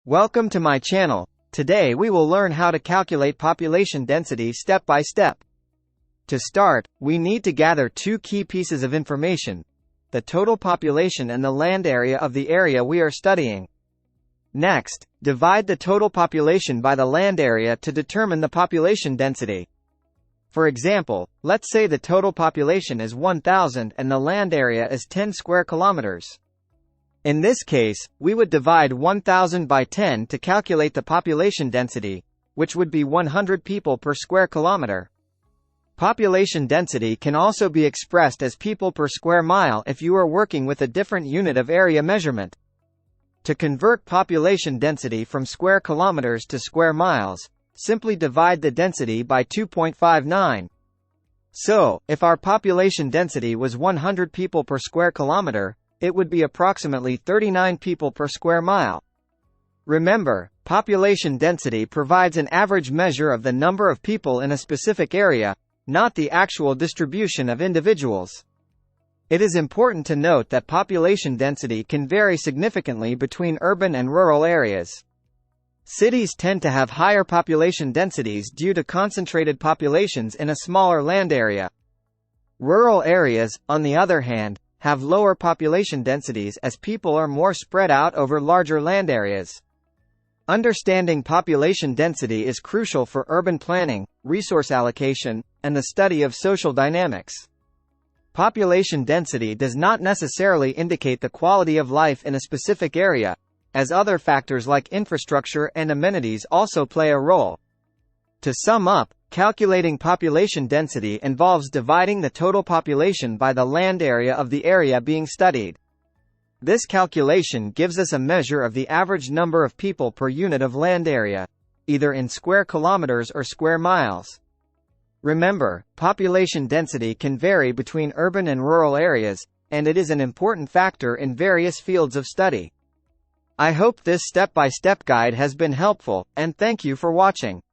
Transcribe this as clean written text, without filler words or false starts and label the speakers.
Speaker 1: Welcome to my channel. Today we will learn how to calculate population density step by step. To start, we need to gather two key pieces of information: the total population and the land area of the area we are studying. Next, divide the total population by the land area to determine the population density. For example, let's say the total population is 1,000 and the land area is 10 square kilometers. In this case, we would divide 1,000 by 10 to calculate the population density, which would be 100 people per square kilometer. Population density can also be expressed as people per square mile if you are working with a different unit of area measurement. To convert population density from square kilometers to square miles, simply divide the density by 2.59. So, if our population density was 100 people per square kilometer, it would be approximately 39 people per square mile. Remember, population density provides an average measure of the number of people in a specific area, not the actual distribution of individuals. It is important to note that population density can vary significantly between urban and rural areas. Cities tend to have higher population densities due to concentrated populations in a smaller land area. Rural areas, on the other hand, have lower population densities as people are more spread out over larger land areas. Understanding population density is crucial for urban planning, resource allocation, and the study of social dynamics. Population density does not necessarily indicate the quality of life in a specific area, as other factors like infrastructure and amenities also play a role. To sum up, calculating population density involves dividing the total population by the land area of the area being studied. This calculation gives us a measure of the average number of people per unit of land area, either in square kilometers or square miles. Remember, population density can vary between urban and rural areas, and it is an important factor in various fields of study. I hope this step-by-step guide has been helpful, and thank you for watching.